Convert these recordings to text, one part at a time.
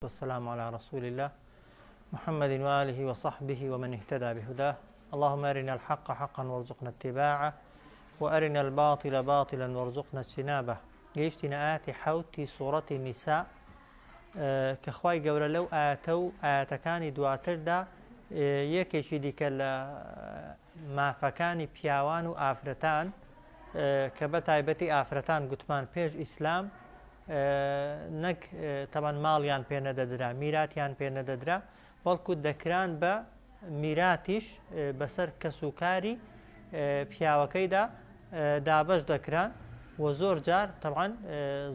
والسلام على رسول الله محمد وآله وصحبه ومن اهتدى بهداه. اللهم أرنا الحق حقا وارزقنا اتباعه وأرنا الباطل باطلا وارزقنا اجتنابه. گەیشتینە ئاەتی حەوتی سوورەتی نیسا کە خوای گەورە لەو ئاەتەکانی دواتردا یەکێکی دیکە لە مافەکانی پیاوان و ئافرەتان کە بە تایبەتی ئافرەتان گوتمان پێش ئیسلام نەک تەمان ماڵیان پێ نەدەدرا، میراتیان پێ نەدەدرا، بەڵکو دەکران بە میراتیش بەسەر کەسوکاری پیاوەکەیدا دابەش دەکران و زۆر جار تەمان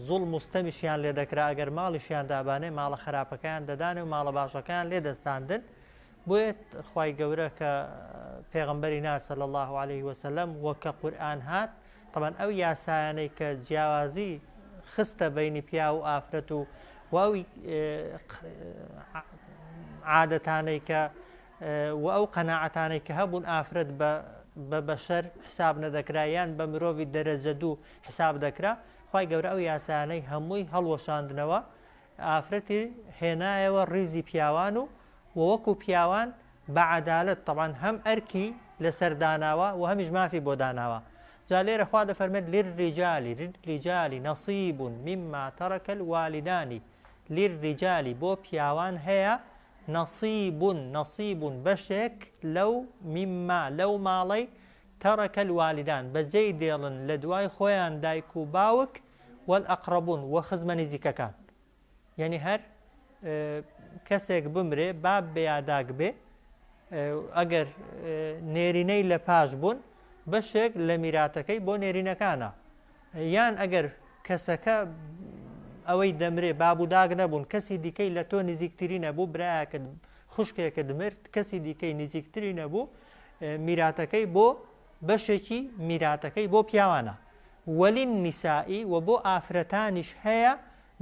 زوڵم مستەمیشیان لێ دەکرا ئەگەر ماڵیشیان دابانێ ماڵە خراپەکەیان دەدانێ و ماڵە باشەکەیان لێ دەستاندن. بۆیە خوای گەورە کە پێغەمبەری نار صلی الله عليه وسلم وەکە قورئان هات تەمان ئەو یاسایانەی کە جیاوازی خستە بینی پیا و ئافرەت و ئەو عادەتانەی کە و ئەو قەناعەتانەی کە هەبوون ئافرەت بە بەشەر حساب نەدەکرا یان بە مرۆڤی دەرەجە دوو حساب دەکرا، خوای گەورە ئەو یاسایانەی هەمووی هەڵوەشاندنەوە ئافرەتی هێنایەوە ڕیزی پیاوان و وەکو پیاوان بە عەدالەت تەمان هەم ئەرکی لەسەر داناوە و هەمیش مافی بۆ داناوە. جا لێرە خوا دەفەرمێت للرجالی نەصیب مما تەرەکە الوالدانی، للرجالی بۆ پیاوان هەیە نەصیب بەشێک لەو مما لەو ماڵەی تەرەکە الوالدان بەجێی دێڵن لە دوای خۆیان دایک و باوک والئەقرەبون و خزمە نزیکەکان. یعنی هەر کەسێک بمرێ باب بێ یا داک بێ ئەگەر نێرینەی لە پاش بوون بەشێک لە میراتەکەی بۆ نێرینەکانە، یان ئەگەر کەسەکە ئەوەی دەمرێ باب و داگ نەبوون کەسی دیکەی لە تۆ نزیکتری نەبوو، برایەکە خوشکێکە دمرد کەسی دیکەی نزیکتری نەبوو، میراتەکەی بۆ بەشێکی میراتەکەی بۆ پیاوانە. وەللنیسائی و بۆ ئافرەتانیش هەیە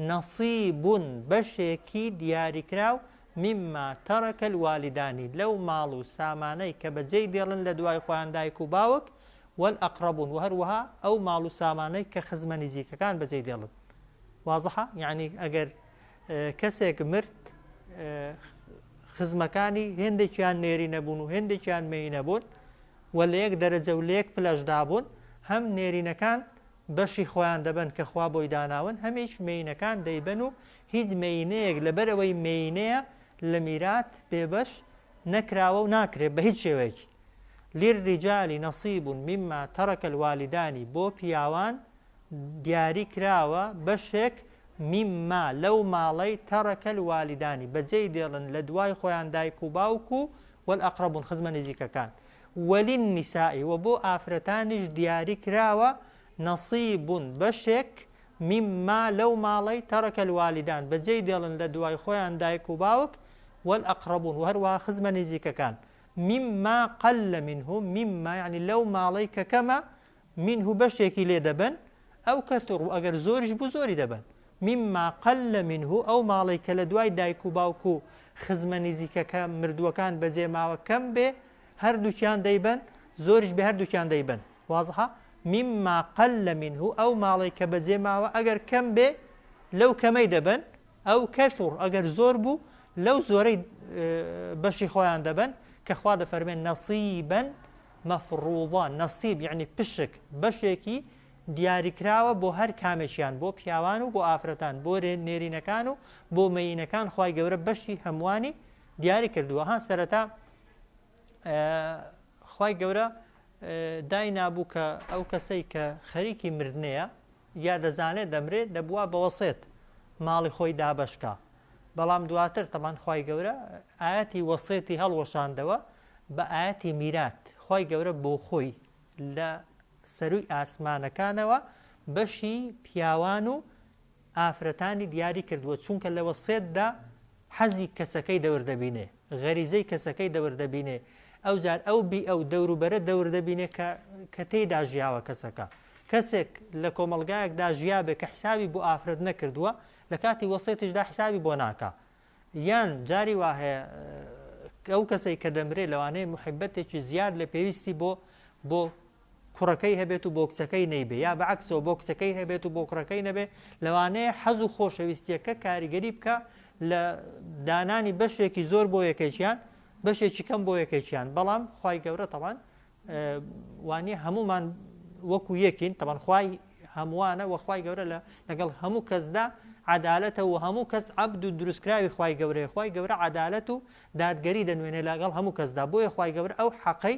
نەصیبون بەشێکی دیاریکراو مما تەرەکە الوالدانی لەو ماڵ و سامانەی کە بەجێی دێڵن لە دوای خۆیان دایک و باوک والئەقرەبون و هەروەها ئەو ماڵ و سامانەی کە خزمە نزیکەکان بەجێی دێڵن. وازحە؟ یعنی ئەگەر کەسێک مرد خزمەکانی هێندێکیان نێری نەبوون و هێندێکیان مێی نەبوون و لە یەک دەرەجە و لە یەک پلەشدا بوون، هەم نێرینەکان بەشی خۆیان دەبن کە خوا بۆی داناون، هەمیش مێینەکان دەیبن و هیچ مێینەیەک لەبەرەوەی مێینەیە لە میرات بێبەش نەکراوە و ناکرێت بە هیچ شێوەیەکی. للرجالی نەصیب مما تەرەکە الوالدانی بۆ پیاوان دیاری کراوە بەشێک مما لەو ماڵەی تەرەکە الوالدانی بەجێی دێڵن لە دوای خۆیان دایک و باوک و والئەقرەبون خزمە نزیکەکان. وەللنیسائی و بۆ ئافرەتانیش دیاری کراوە نەصیبون بەشێک مما لەو ماڵەی تەرەکە الوالدان بەجێی دێڵن لە دوای خۆیان دایک و باوک والئەقرەبون و هەروەها خزمە نزیکەکان. مما قەل منه مما یعنی لەو ماڵەی کە کەمە منه بەشێکی لێ دەبن ئەو کەثر و ئەگەر زۆریش بوو زۆری دەبن. مما قەل منه ئەو ماڵەی کە لە دوای دایک و باوک و خزمە نزیکەکە مردووەکان بەجێ ماوە کەم بێ هەردووکیان دەیبن، زۆریش بێ هەردووکیان دەیبن. وازحە؟ مما قەل منه ئەو ماڵەی کە بەجێ ماوە ئەگەر کەم بێ لەو کەمەی دەبن، ئەو کەثر ئەگەر زۆر بوو لەو زۆرەی بەشی خۆیان دەبن کە خوا دەفەرمێن نەصیبەن مەفروضە. نەصیب یعنی پشک بەشێکی دیاریکراوە بۆ هەر کامێکیان بۆ پیاوان و بۆ ئافرەتان بۆ نێرینەکان و بۆ مەینەکان خوای گەورە بەشی هەمووانی دیاری کردووە. ها سەرەتا خوای گەورە دای نابوو کە ئەو کەسەی کە خەریکی مردنەیە یا دەزانێت دەمرێت دەبووە بە وەسێت ماڵی خۆی دابەشکا، بەڵام دواتر تەمان خوای گەورە ئاەتی وەسێتی هەڵوەشاندەوە بە ئاەتی میرات. خوای گەورە بۆ خۆی لە سەروی ئاسمانەکانەوە بەشی پیاوان و ئافرەتانی دیاری کردووە، چونکە لە وەسێتدا حەزی کەسەکەی دەوردەبینێ، غەریزەی کەسەکەی دەوردەبینێ، ئەو جار ئەو بی ئەو دەوروبەرە دەوردەبینێ کە تێیدا ژیاوە کەسەکە. کەسێک لە کۆمەڵگایەکدا ژیابێ کە حسابی بۆ ئافرەت نەکردووە لە کاتی وەسێتیشدا حسابی بۆ ناکە. یان جاری وا هەیە ئەو کەسەی کە دەمرێ لەوانەیە محبەتێکی زیاد لە پێویستی بۆ کوڕەکەی هەبێت و بۆ کچەکەی نەیبێ، یا بەعکسەوە بۆ کچەکەی هەبێت و بۆ کوڕەکەی نەبێ، لەوانەیە حەز و خۆشەویستیەکە کاریگەری بکە لە دانانی بەشێکی زۆر بۆ یەکێکیان بەشێکی کەم بۆ یەکێکیان بەڵام خوای گەورە تەوان وانە هەمومان وەکو یەکین تەوان خوای هەمووانە وەخوای گەورە لەگەڵ هەموو کەسدا عدالەتە و هەموو کەس عەبد و دروستکراوی خوای گەورەیە خوای گەورە عدالەت و دادگەری دەنوێنێ لەگەڵ هەموو کەسدا بۆیە خوای گەورە ئەو حەقەی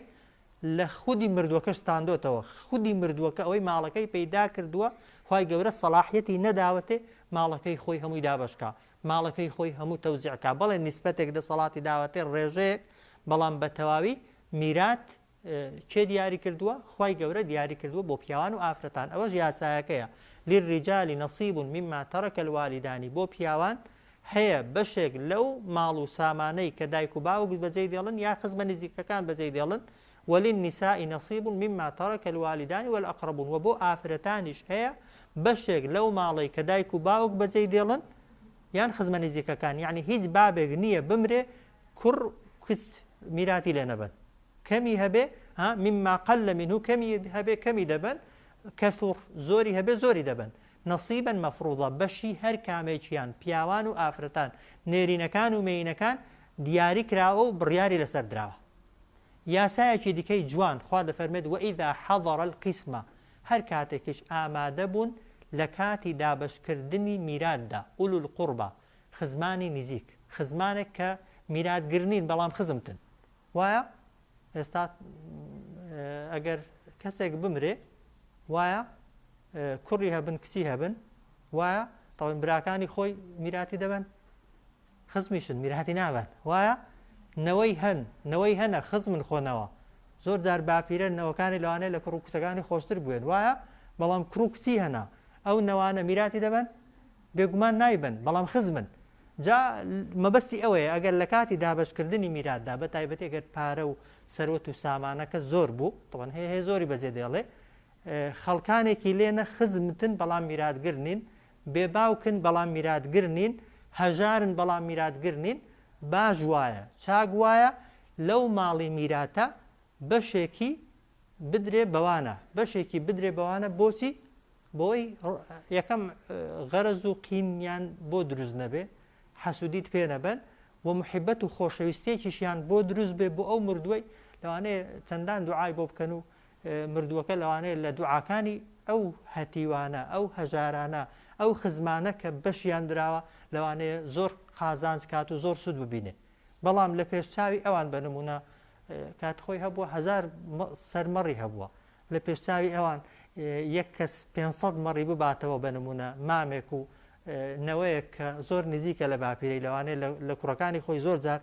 لە خودی مردووەکە ستاندۆتەوە خودی مردووەکە ئەوەی ماڵەکەی پەیدا کردووە خوای گەورە سەلاحیەتی نەداوەتێ ماڵەکەی خۆی هەمووی دابەشکا ماڵەکەی خۆی هەموو تەوزیعکا بەڵێ نیسبەتێک دەسەڵاتی داوەتێ ڕێژەیەک بەڵام بە تەواوی میرات چێ دیاری کردووە خوای گەورە دیاری کردووە بۆ پیاوان و ئافرەتان ئەوەش یاسایەکەیە للرجال نصیب مما ترك الوالدان بۆ پیاوان هەیە بەشێک لەو ماڵ و سامانەی کە دایک و باوک بەجێی دێڵن یا خزمە نزیکەکان بەجێی دێڵن وللنساء نصيب مما ترك الوالدان والأقربون وبو ئافرەتانیش هەیە بەشێک لەو ماڵی کە دایک و باوک بەجێی دێڵن یان خزمە نزیکەکان یعنی هیچ بابێک نییە بمرێ کوڕ کچ میراتی لێ نەبن کەمی هەبێ مما قل منه کەمی هەبێ کەمی دەبن کەثور زۆری هەبێ زۆری دەبن نصیبا مەفروضە بەشی هەر کامێکیان پیاوان و ئافرەتان نێرینەکان و مێینەکان دیاری کراوە و بڕیاری لەسەر دراوە یاسایەکی دیکەی جوان خوا دەفەرمێت وئیذا حەضەڕ القیسمە هەر کاتێکیش ئامادە بوون لە کاتی دابەشکردنی میراتدا ئولو القوربە خزمانی نزیک خزمانێک کە میراتگرنین بەڵام خزمتن وایە ئێستا ئەگەر کەسێک بمرێ وایە کوڕی هەبن کچی هەبن وایە تەواو براکانی خۆی میراتی دەبن خزمیشن میراتی نابن وایە نەوەی هەنە خزمن خۆنەوە زۆر جار باپیرە نەوەکانی لەوانەیە لە کوڕ و کچەکانی خۆشتر بوێن وایە بەڵام کوڕ و کچی هەنا ئەو نەوانە میراتی دەبن بێگومان نایبن بەڵام خزمن جا مەبەستی ئەوەیە ئەگەر لە کاتی دابەشکردنی میراتدا بە تایبەتی ئەگەر پارە و سەروەت و سامانەکە زۆر بوو تەواو هەیە زۆری بەجێ دێڵێ خەڵکانێکی لێنە خزمتن بەڵام میراتگرنین بێباوکن بەڵام میراتگرنین هەژارن بەڵام میراتگرنین باش وایە چاک وایە لەو ماڵی میراتە بەشێکی بدرێ بەوانە بەشێکی بدرێ بەوانە بۆچی بۆی یەکەم غەرەز و قینیان بۆ دروست نەبێ حەسوودیت پێ نەبن و محیبەت و خۆشەویستێکیشیان بۆ دروست بێ بۆ ئەو مردووەی لەوانەیە چەندان دوعای بۆ بکەن و مردووەکە لەوانەیە لە دوعاکانی ئەو هەتیوانە ئەو هەژارانە ئەو خزمانە کە بەشیان دراوە لەوانەیە زۆر قازانج کات و زۆر سود ببینێ بەڵام لە پێشچاوی ئەوان بەنمونە کات خۆی هەبووە 1000 سەرمەڕی هەبووە لە پێشچاوی ئەوان یەک کەس 500 مەڕی بباتەوە بەنمونە مامێک و نەوەیەک کە زۆر نزیکە لە باپیرەی لەوانەیە لە کوڕەکانی خۆی زۆر جار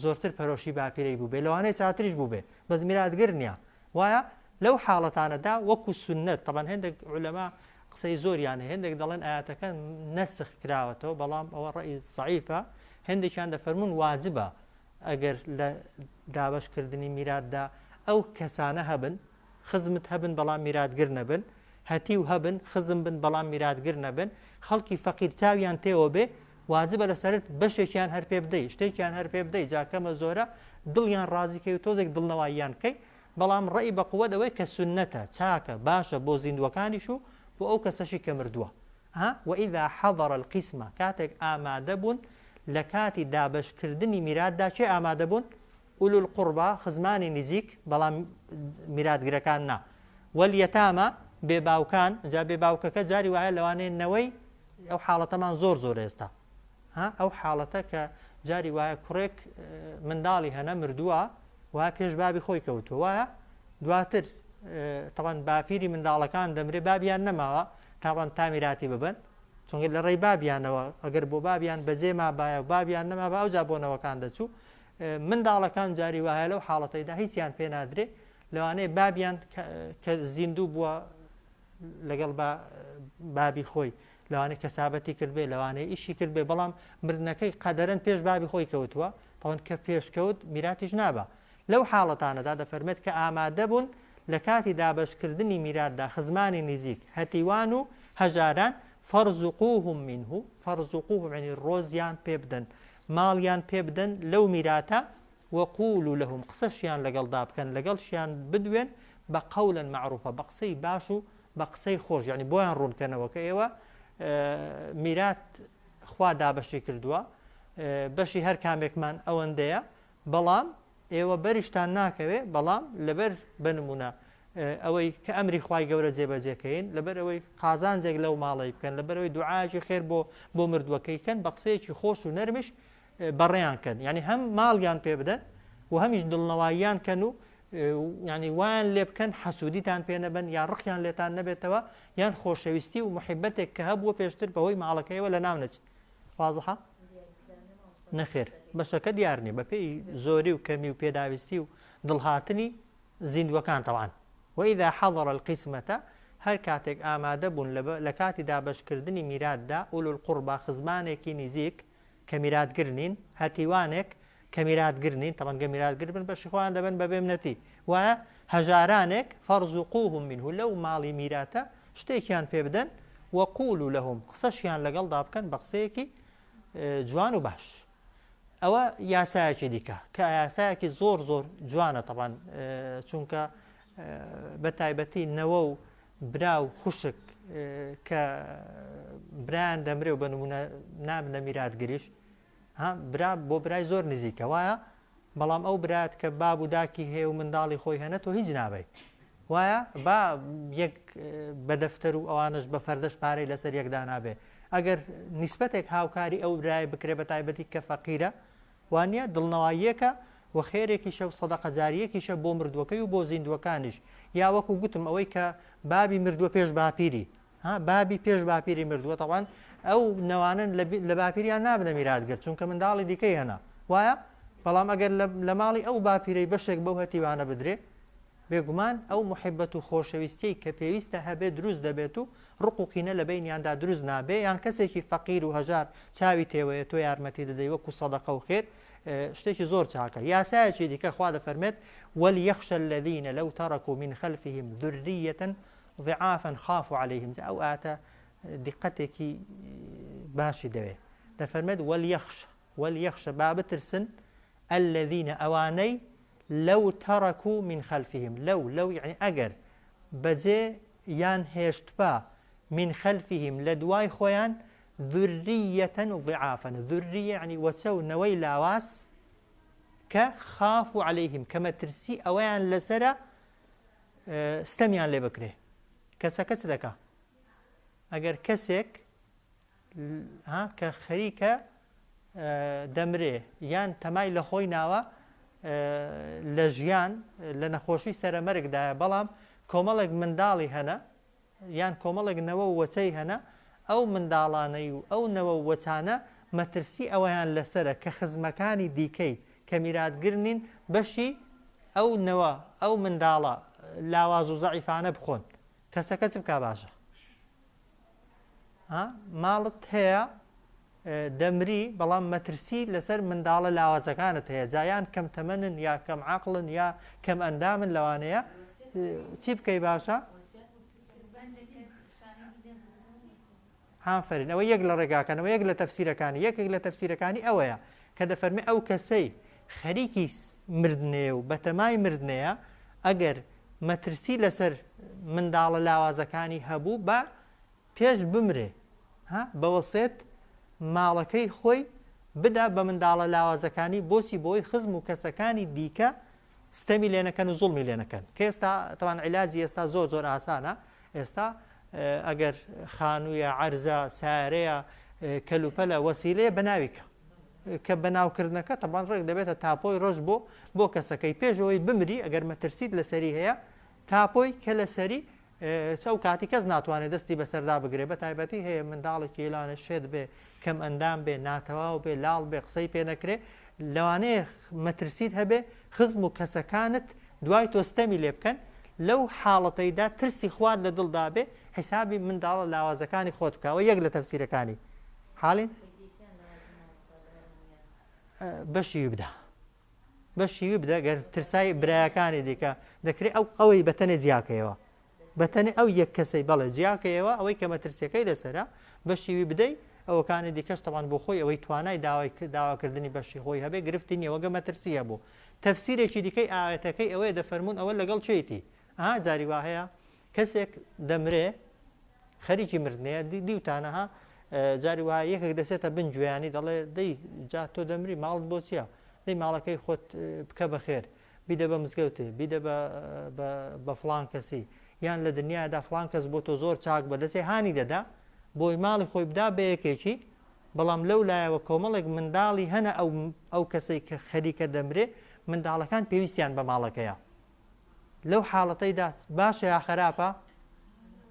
زۆرتر پەرۆشی باپیرەی بوو بێ لەوانەیە چاتریش بوو بێ بەس میراتگر نییە وایە لەو حاڵەتانەدا وەکو سنەت تەبەن هێندێک عولەما قسەی زۆریانە هێندێک دەڵێن ئاەتەکە نەسخ کراوەتەوە بەڵام ئەوە ڕەئی زەعیفە هێندێکیان دەفەرمون واجبە ئەگەر لە دابەشکردنی میراتدا ئەو کەسانە هەبن خزمت هەبن بەڵام میراتگر نەبن هەتی و هەبن خزم بن بەڵام میراتگر نەبن خەڵکی فەقیر چاویان تێوە بێ واجبە لەسەرت بەشێکیان هەر پێ بدەی شتێکیان هەر پێ بدەی جاکەمە زۆرە دڵیان ڕازیکەی و تۆزێک دڵنەواییان کەی بەڵام ڕێی بە قووەت ئەوەی کە سنەتە چاکە باشە بۆ زیندوەکانیش و بۆ ئەو کەسەشی کە مردووە وئیذا حەضەڕ القیسمە کاتێک ئامادە بوون لە کاتی دابەشکردنی میراتدا چێ ئامادە بوون ئولو القوربە خزمانی نزیک بەڵام میراتگرەکان نا وەلیەتامە بێباوکان جا بێباوکەکە جاری وایە لەوانەیە نەوەی ئەو حاڵەتەمان زۆر ئێستا ئەو حاڵەتە کە جاری وایە کوڕێک منداڵی هەنە مردووە وایە پێش بابی خۆی کەوتووە وایە دواتر تەوان باپیری منداڵەکان دەمرێ بابیان نەماوە تاوان تا میراتی ببن چونکە لە ڕێی بابیانەوە ئەگەر بۆ بابیان بەجێ مابایە و بابیان نەمابە ئەو جا بۆنەوەکان دەچوو منداڵەکان جاری وایە لەو حاڵەتەیدا هیچیان پێ نادرێ لەوانەیە بابیان کە زیندوو بووە لەگەڵ بابی خۆی لەوانەیە کەسابەتی کرد بێ لەوانەیە ئیشی کرد بێ بەڵام مردنەکەی قەدەرەن پێش بابی خۆی کەوتووە تەوان کە پێشکەوت میراتیش نابە لەو حاڵەتانەدا دەفەرمێت کە ئامادە بوون لە کاتی دابەشکردنی میراتدا خزمانی نزیک هەتیوان و هەژاران فەرزوقوهم منه فەرزوقوهم ینی ڕۆزیان پێ بدەن ماڵیان پێ بدەن لەو میراتە وەقولوا لەهم قسەشیان لەگەڵدا بکەن لەگەڵشیان بدوێن بە قەولەن معروفە بە قسەی باش و بە قسەی خۆش یعنی بۆیان ڕوونکەنەوە کە ئێوە میرات خوا دابەشی کردووە بەشی هەر کامێکمان ئەوەندەیە بەڵام ئێوە بەریشتان ناکەوێ بەڵام لەبەر بنمونە ئەوەی کە ئەمری خوای گەورە جێبەجێکەین لەبەر ئەوەی قازانجێک لەو ماڵی بکەن لەبەر ئەوەی دوعاژی خێر بۆ مردووەکەیکەن بە قسەیەکی خۆش و نەرمش بەڕێیان کەن یعنی هەم ماڵیان پێ بدەن و هەمیش دڵنەواییان کەن و ینی وایان لێ بکەن حەسوودیتان پێ نەبن یا ڕقیان لێتان نەبێتەوە یان خۆشەویستی و محبەتێک کە هەبووە پێشتر بەهۆی ماڵەکەیەوە لە ناو نەچێت وازحە نەخێر بەشەکە دیار نیە بە پێی زۆری و کەمی و پێداویستی و دڵهاتنی زیندوەکان تەوان وإذا حضر القسمة هەر کاتێک ئامادە بوون لە کاتی دابەشکردنی میراتدا ئولو القوربا خزمانێکی نزیک کە میراتگرنین هەتیوانێک کە میراتگرنین تەمەنگە میراتگر بن بەشی خۆیان دەبن بە بێمنەتی وایە هەژارانێک فەرزوقوهم منه لەو ماڵی میراتە شتێکیان پێ بدەن وەقولوا لەهم قسەشیان لەگەڵدا بکەن بە قسەیەکی جوان و باش ئەوە یاسایەکی دیکە کە یاسایەکی زۆر زۆر جوانە تەبان چونکە بە تایبەتی نەوە و برا و خوشک کە برایان دەمرێ و بە نمونە نابنە میراتگریش برا بۆ برای زۆر نزیکە وایە بەڵام ئەو برات کە باب و داکی هەیە و منداڵی خۆی هەنە تۆ هیچ نابێت وایە با یەک بە دەفتەر و ئەوانش بە فەردەش پارەی لەسەر یەکدا نابێ ئەگەر نیسبەتێک هاوکاری ئەو برای بکرێ بە تایبەتی کە فەقیرە وانە دڵنەواییەکە و خێرێکیشە و سەدەقە جاریەکیشە بۆ مردووەکەی و بۆ زیندوەکانیش یا وەکو گوتم ئەوەی کە بابی مردووە پێش باپیری بابی پێش باپیری مردووە تەوان ئەو نەوانن لە باپیریان نابنە میراتگەر چونکە منداڵی دیکەی هەنا وایە بەڵام ئەگەر لە ماڵی ئەو باپیرەی بەشێک بەو هەتیوانە بدرێ بێگومان ئەو محبەت و خۆشەویستی کە پێویستە هەبێت دروست دەبێت و ڕقوقینە لە بینیاندا دروست نابێ یان کەسێکی فەقیر و هەژار چاوی تێوەیە تۆ یارمەتی دەدەی وەکو سەدەقە و خێر شتێکی زۆر چاکە یاسایەکی دیکە خوا دەفەرمێت وليخشى الذين لو تركوا من خلفهم ذرية ضعافا خافوا عليهم ئەو ئاتە دقەتێکی باشی دەوێت دەفەرمێت وليخشى با بترسن الذين ئەوانەی لو تركوا من خلفهم لو يعني ئەگەر بەجێ یان هێشتبا من خلفهم لە دوای خۆیان ذرية ضعافا ذرية يعني وەچەونەوەی لاواس کە خافوا عليهم کە مەترسی ئەوەیان لەسرە ستەمیان لێ بکرێ کەسەکە چ دەکا ئەگەر کەسێک کە خەریکە دەمرێ یان تەمای لە خۆی ناوە لە ژیان لە نەخۆشی سەرەمەرگدایە بەڵام کۆمەڵێک منداڵی هەنە یان کۆمەڵێک نەوە و وەچەی هەنە ئەو منداڵانەی و ئەو نەوە و وەچانە مەترسی ئەوەیان لەسرە کە خزمەکانی دیکەی کە میراتگرنین بەشی ئەو نەوە ئەو منداڵە لاواز و زەعیفانە بخۆن کەسەکە چ بکا باشە ماڵت هەیە دەمری بەڵام مەترسی لەسەر منداڵە لاوازەکانت هەیە جایان کەم تەمەنن یا کەم عەقڵن یا کەم ئەندامن لەوانەیە چی بکەی باشە هافرین ئەوە یەک لە ڕێگاکانەوە یەک لە تەفسیرەکانی یەکێک لە تەفسیرەکانی ئەوەیە کە دەفەرمێ ئەو کەسەی خەریکی مردنێ و بەتەمای مردنەیە ئەگەر مەترسی لەسەر منداڵە لاوازەکانی هەبوو بە پێش بمرێ بەوەسێت ماڵەکەی خۆی بدا بە منداڵە لاوازەکانی بۆچی بۆی خزم و کەسەکانی دیکە ستەمی لێنەکەن و زوڵمی لێنەکەن کە ئێستا تەوان عیلاجی ئێستا زۆر زۆر ئاسانە ئێستا ئەگەر خانوویە عەرزە سارەیە کەلوپەلە وەسیلەیە بەناویکە کە بەناوکردنەکە تەبان ڕێک دەبێتە تاپۆی ڕۆژ بۆ کەسەکەی پێشەوەی بمری ئەگەر مەترسیت لەسەری هەیە تاپۆی کە لەسەری چەو کاتی کەس ناتوانێت دەستی بەسەردا بگرێ بە تایبەتی هەیە منداڵێکی ئێلانە شێت بێ کەم ئەندام بێ ناتەواو بێ لاڵ بێ قسەی پێ نەکرێ لەوانەیە مەترسیت هەبێ خزم و کەسەکانت دوای تۆستەمی لێ بکەن لەو حاڵەتەیدا ترسی خوارد لە دڵدا بێ حیسابی منداڵە لاوازەکانی خۆت بکەوە یەک لە تەفسیرەکانی حاڵین بەشی بدە بەشی بدە گەر ترسای برایەکانی دیکە دەکرێت ئەوەی بەتەنێ جیاکەیەوە بەتەنێ ئەو یەک کەسەی بەڵێ جیاکەیەوە ئەوەی کە مەترسیەکەی لەسەرە بەشی بدەی ئەوەکانی دیکەش تەوان بۆ خۆی ئەوەی توانای داواکردنی بەشی خۆی هەبێ گرفتی نیەوەگە مەترسی هەبوو تەفسیرێکی دیکەی ئاەتەکەی ئەوەیە دەفەرمونون ئەوە لەگەڵ چێتی جاری وا هەیە کەسێک دەمرێ خەریکی مردنەیە دیوتانەها جاری وایە یەکێک دەسێتە بن گوێیانی دەڵێ دەی جا تۆ دەمری ماڵت بۆ چییە دەی ماڵەکەی خۆت بکە بەخێر بیدە بە مزگەوتێ بیدە بە فڵان کەسی یان لە دنیادا فڵان کەس بۆ تۆ زۆر چاک بەدەستێ هانی دەدا بۆی ماڵی خۆی بدا بە یەکێکی بەڵام لەو لایەوە کۆمەڵێک منداڵی هەنە ئەو کەسەی کە خەریکە دەمرێ منداڵەکان پێویستیان بە ماڵەکەیە لەو حاڵەتەیدا باشە یا خراپە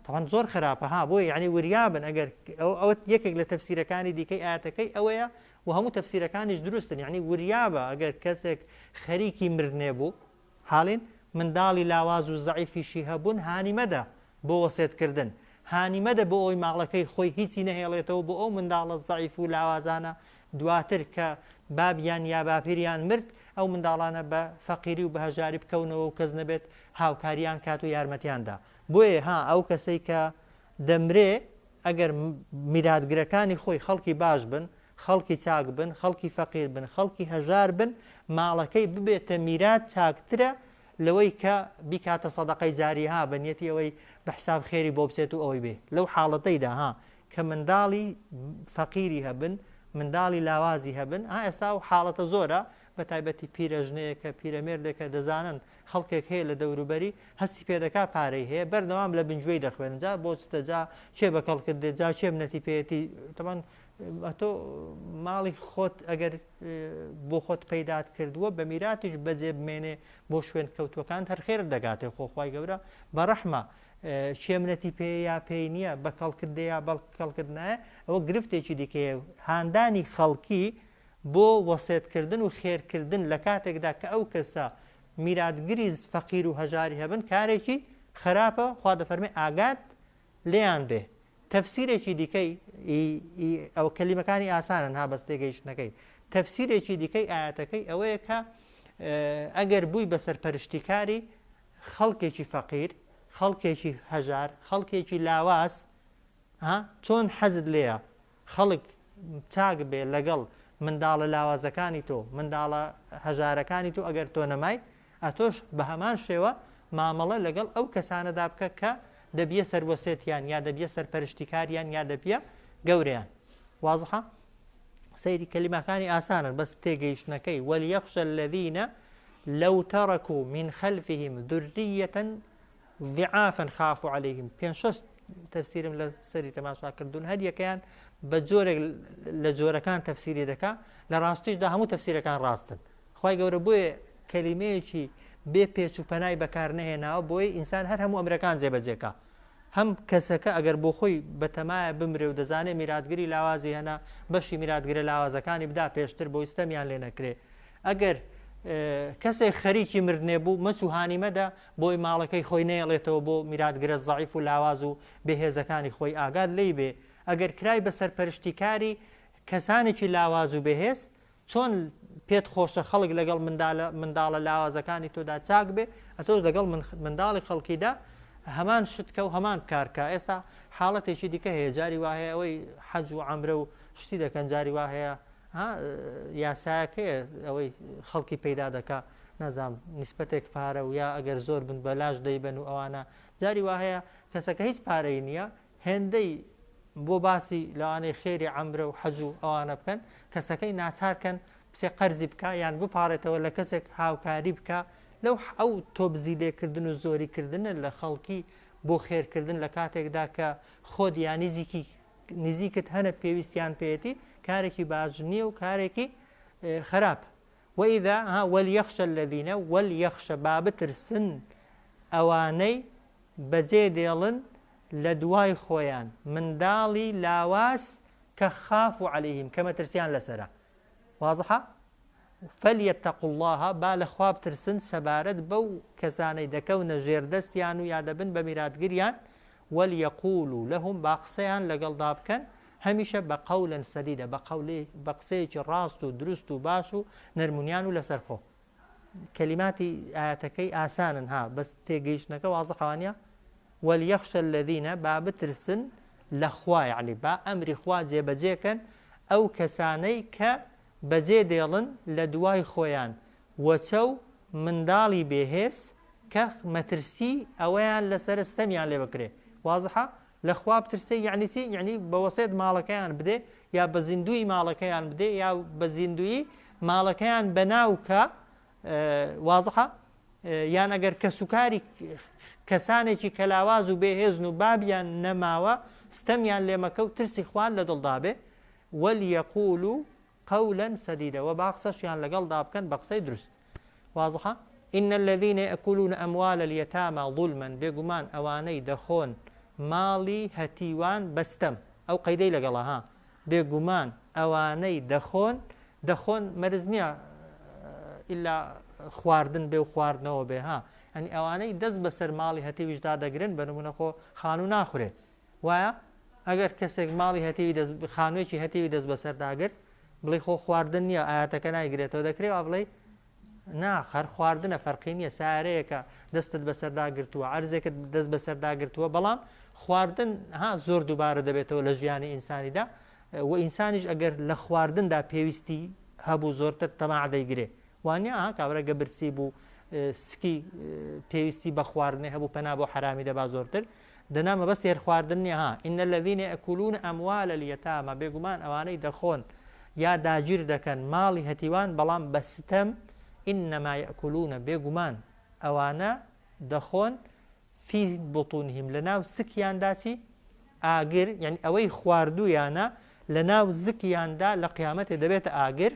طبعا زۆر خراپە ها بۆی یعنی وریابن ئەگەر ئەوە یەکێک لە تەفسیرەکانی دیکەی ئاەتەکەی ئەوەیە و هەموو تەفسیرەکانیش دروستن یعنی وریابە ئەگەر کەسێک خەریکی مردنێ بوو حاڵین منداڵی لاواز و زەعیفیشی هەبوون هانیمەدە بۆ وەسێتکردن هانیمەدە بۆ ئەوی ماڵەکەی خۆی هیچی نەهێڵێتەوە بۆ ئەو منداڵە زەعیف و لاوازانە دواتر کە بابیان یا باپیریان مرد ئەو منداڵانە بە فەقیری و بە هەژاری بکەونەوە و کەس نەبێت هاوکاریان کات و یارمەتیاندا بۆیە ها ئەو کەسەی کە دەمرێ ئەگەر میراتگرەکانی خۆی خەڵکی باش بن خەڵکی چاک بن خەڵکی فەقیر بن خەڵکی هەژار بن ماڵەکەی ببێتە میرات چاکترە لەوەی کە بیکاتە سەدەقەی جاریها بەنیەتی ئەوەی بە حساب خێری بۆ بچێت و ئەوەی بێ لەو حاڵەتەیدا ها کە منداڵی فەقیری هەبن منداڵی لاوازی هەبن ئێستا و حاڵەتە زۆرە بە تایبەتی پیرەژنەیەکە پیرەمێردێکە دەزانن خەڵکێک هەیە لە دەوروبەری هەستی پێدەکا پارەی هەیە بەردەوام لە بنجوێی دەخوێن جا بۆ چتەجا چێ بەکەڵ کردێ جا چێ منەتی پێێتی تەمان تۆ ماڵی خۆت ئەگەر بۆ خۆت پەیدات کردووە بە میراتیش بەجێ بمێنێ بۆ شوێن کەوتوەکان هەرخێر دەگاتێ خۆخوای گەورە بە ڕەحمە شێمنەتی پێ یا پێی نییە بەکەڵکردێ یا بەڵکەڵکردنایە ئەوە گرفتێکی دیکەیە هاندانی خەڵکی بۆ وەسێتکردن و خێرکردن لە کاتێکدا کە ئەو کەسە میراتگری فەقیر و هەژاری هەبن کارێکی خراپە خوا دەفەرمێ ئاگات لێیان بێ تەفسیرێکی دیکەی ئەو کەلیمەکانی ئاسانن ها بەس تێگەیشتنەکەی تەفسیرێکی دیکەی ئاەتەکەی ئەوەیە کە ئەگەر بووی بە سەرپەرشتیکاری خەڵکێکی فەقیر خەڵکێکی هەژار خەڵکێکی لاواز چۆن حەزت لێیە خەڵک چاک بێ لەگەڵ منداڵە لاوازەکانی تۆ منداڵە هەژارەکانی تۆ ئەگەر تۆ نەمای ئەتۆش بە هەمان شێوە مامەڵە لەگەڵ ئەو کەسانەدا بکە کە دەبیە سەروەسێتیان یا دەبیە سەرپەرشتیکاریان یا دەبیە گەورەیان وازحە سەیری کەلیمەکانی ئاسانن بەس تێگەیشتنەکەی وەلیەخشە الذینە لەو تەرەکوا من خەلفهم ذریەة ضعافا خافوا عليهم پێنج شەست تەفسیرم لە سەری تەماشا کردوون هەر یەکەیان بە جۆرێک لە جۆرەکان تەفسیری دەکا لە ڕاستیشدا هەموو تەفسیرەکان ڕاستن خوای گەورە بۆیە کەلیمەیەکی بێ پێچ و پەنای بەکار نەهێناوە بۆی ئینسان هەر هەموو ئەمرەکان جێبەجێکە هەم کەسەکە ئەگەر بۆ خۆی بەتەمایە بمرێ و دەزانێت میراتگری لاوازی هەنا بەشی میراتگرە لاوازەکانی بدا پێشتر بۆ ئستەمیان لێ نەکرێ ئەگەر کەسێک خەریکی مردنێ بوو مەچ و هانیمەدا بۆی ماڵەکەی خۆی نێڵێتەوە بۆ میراتگرە زەعیف و لاواز و بەهێزەکانی خۆی ئاگاد لێی بێ ئەگەر کرای بە سەرپەرشتیکاری کەسانێکی لاواز و بەهێز چۆن پێت خۆشە خەڵک لەگەڵ منداڵە لاوازەکانی تۆدا چاک بێ ئەتۆش لەگەڵ منداڵی خەڵکیدا هەمان شتکە و هەمان کارکە ئێستا حاڵەتێکی دیکە هەیە جاری وا هەیە ئەوەی حەج و عەمرە و شتی دەکەن جاری وا هەیە یاسایەکەیە ئەوەی خەڵکی پەیدا دەکا نەزانم نیسبەتێک پارە و یا ئەگەر زۆر بن بەلاش دەیبن و ئەوانە جاری وا هەیە کەسەکە هیچ پارەی نییە هێندەی بۆ باسی لەوانەی خێری عەمرە و حەج و ئەوانە بکەن کەسەکەی ناچارکەن پسێ قەرزی بکە یان بپارێتەوە لە کەسێک هاوکاری بکە لەو ئەو تۆبزی لێکردن و زۆریکردنە لە خەڵکی بۆ خێرکردن لە کاتێکدا کە خۆت یان نزیکت هەنە پێویستیان پێێتی کارێکی باش نییە و کارێکی خراپ وإذا وەلیەخشە الذینە وەلیەخشە با بترسن ئەوانەی بەجێ دێڵن لە دوای خۆیان منداڵی لاواز کە خافوا عەلەیهم کە مەترسیان لەسەرە وازحە فەلیەتەقوا الله با لە خوا بترسن سەبارەت بەو کەسانەی دەکەونە ژێردەستیان و یا دەبن بە میراتگریان وەلیەقولوا لەهم با قسەیان لەگەڵدا بکەن هەمیشە بە قەولەن سەدیدە بە قسەیەکی ڕاست و دروست و باش و نەرمونیان و لەسەرخۆ کەلیماتی ئاەتەکەی ئاسانن بەس تێگەیشتنەکە وازحەوانە وەلیەخشە الذینە با بترسن لە خوا یعنی با ئەمری خوا جێبەجێکەن ئەو کەسانەی کە بەجێ دێڵن لە دوای خۆیان وەچە و منداڵی بێهێز کە مەترسی ئەوەیان لەسەر ستەمیان لێ بکرێ وازحە لە خوا بترسێ یعنی چی یعنی بە وەسێت ماڵەکەیان بدێ یا بە زیندوی ماڵەکەیان بدێ یا بە زیندوی ماڵەکەیان بەناوکە وازحە یان ئەگەر کەسوکاری کەسانێکی کەلاواز و بێهێزن و بابیان نەماوە ستەمیان لێمەکە و ترسی خوان لە دڵدا بێ وەلیەقولوا قولا سديدا وباقصشيان لقل دابكن بقصي درست واضحة إن الذين يأكلون أموال اليتامى ظلما بيقمان أواني دخون مالي هتيوان بستم أو قيدي لقلها بيقمان أواني دخون مرزنيا إلا خواردن بي وخواردنو بي ها يعني أواني دز بسر مالي هتي وجدا دقرن بنمونه خو خانو ناخره ويا أجر كسك مالي هتي دز خانوشي هتي دز بسر داقر بڵێ خۆ خواردن نییە ئاەتەکە نایگرێتەوە دەکرێت بڵێ نا هەر خواردنە فەرقی نییە سارەیەکە دەستت بەسەرداگرتووە عەرزێکت دەست بەسەرداگرتووە بەڵام خواردن ها زۆر دووبارە دەبێتەوە لە ژیانی ئینسانیدا و ئینسانیش ئەگەر لە خواردندا پێویستی هەبوو زۆرتر تەماع دەیگرێ وانە ها کابرا گەبرسی بوو سکی پێویستی بە خواردنێ هەبوو پەنا بۆ حرامی دەبا زۆرتر دەنامە بەس هێر خواردن نییە ها ئین الذین یأکلون ئەموال اليتامى بێگومان ئەوانەی دەخۆن یا داگیر دەکەن ماڵی هەتیوان بەڵام بەستەم ئینەما یەکولونە بێگومان ئەوانە دەخۆن فی بوتونهم لە ناو سکیاندا چی ئاگر یعنی ئەوەی خواردوویانە لە ناو زکیاندا لە قیامەتێ دەبێتە ئاگر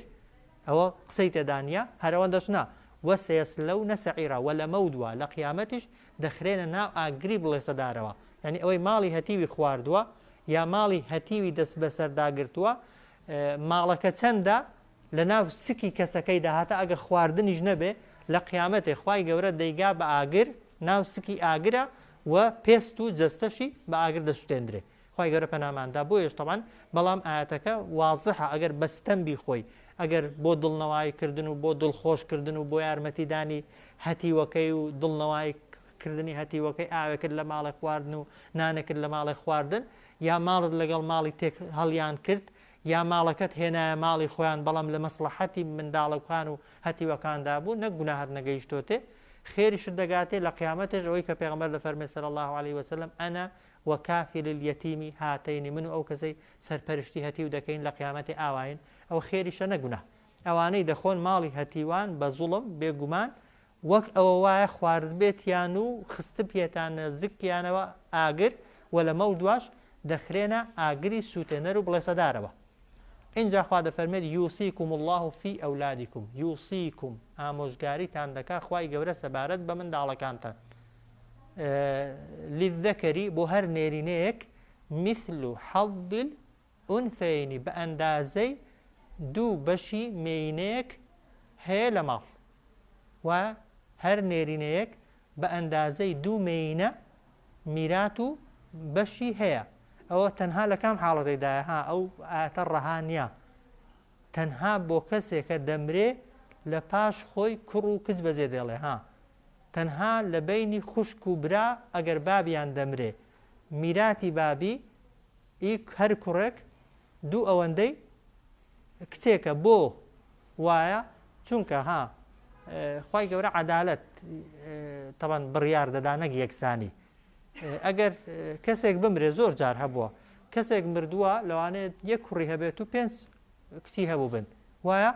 ئەوە قسەی تێدانە هەرەوەندەش نا وەسەیەسلەونە سەعیرا وە لە مەودووە لە قیامەتیش دەخرێنە ناو ئاگری بڵێسەدارەوە یعنی ئەوەی ماڵی هەتیوی خواردووە یا ماڵی هەتیوی دەست بەسەرداگرتووە ماڵەکە چەندە لە ناو سکی کەسەکەی داهاتە ئەگە خواردنیش نەبێ لە قیامەتێ خوای گەورە دەیگا بە ئاگر ناو سکی ئاگرە و پێست و جەستەشی بە ئاگر دەسووتێندرێ خوای گەورە پەناماندا بۆیش تەمان بەڵام ئاەتەکە وازحە ئەگەر بەستەمبی خۆی ئەگەر بۆ دڵنەواییکردن و بۆ دڵخۆشکردن و بۆ یارمەتیدانی هەتیوەکەی و دڵنەواییکردنی هەتیوەکەی ئاوێکرد لە ماڵی خواردن و نانەکرد لە ماڵی خواردن یا ماڵت لەگەڵ ماڵی تێک هەڵیان کرد یا ماڵەکەت هێنایە ماڵی خۆیان بەڵام لە مەسلحەتی منداڵەکان و هەتیوەکاندا بوو نەک گوناهت نەگەیشتۆتێ خێریشت دەگاتێ لە قیامەتش ئەوەی کە پێغەمبەر دەفەرمێ صلی الله عليه وسلم ئەنا وەکافل اليتیم هاتەینی من و ئەو کەسەی سەرپەرشتی هەتیو دەکەین لە قیامەتی ئاواین ئەو خێریشە نەگوناه ئەوانەی دەخۆن ماڵی هەتیوان بە زوڵم بێگومان وەک ئەوە وایە خوارد بێتیان و خست پێتانە زکیانەوە ئاگر و لە مەو دواش دەخرێنە ئاگری سووتێنەر و بڵێسەدارەوە اینجا خوا دەفەرمێت یوصیکم الله فی ئەولادیکم یوصیکم ئامۆژگاریتان دەکا خوای گەورە سەبارەت بە منداڵەکانتان للذەکەری بۆ هەر نێرینەیەک مثل حەظ الأنثەیەینی بە ئەندازەی دوو بەشی مێینەیەک هەیە لە ماڵ و هەر نێرینەیەک بە ئەندازەی دوو مێینە میرات و بەشی هەیە ئەوە تەنها لە کام حاڵەتێکدایە ها ئەو ئاتە ڕەها نییە تەنها بۆ کەسێکە دەمرێ لە پاش خۆی کوڕ و کچ بەجێ دێڵێ ها تەنها لە بینی خوشک و برا ئەگەر بابیان دەمرێ میراتی بابی هەر کوڕێک دوو ئەوەندەی کچێکە بۆ وایە چونکە ها خوای گەورە عەدالەت تەبەن بڕیار دەدا نەک یەکسانی ئەگەر کەسێک بمرێ زۆر جار هەبووە کەسێک مردووە لەوانێت یەک کوڕی هەبێت و پێنج کچی هەبوو بن وایە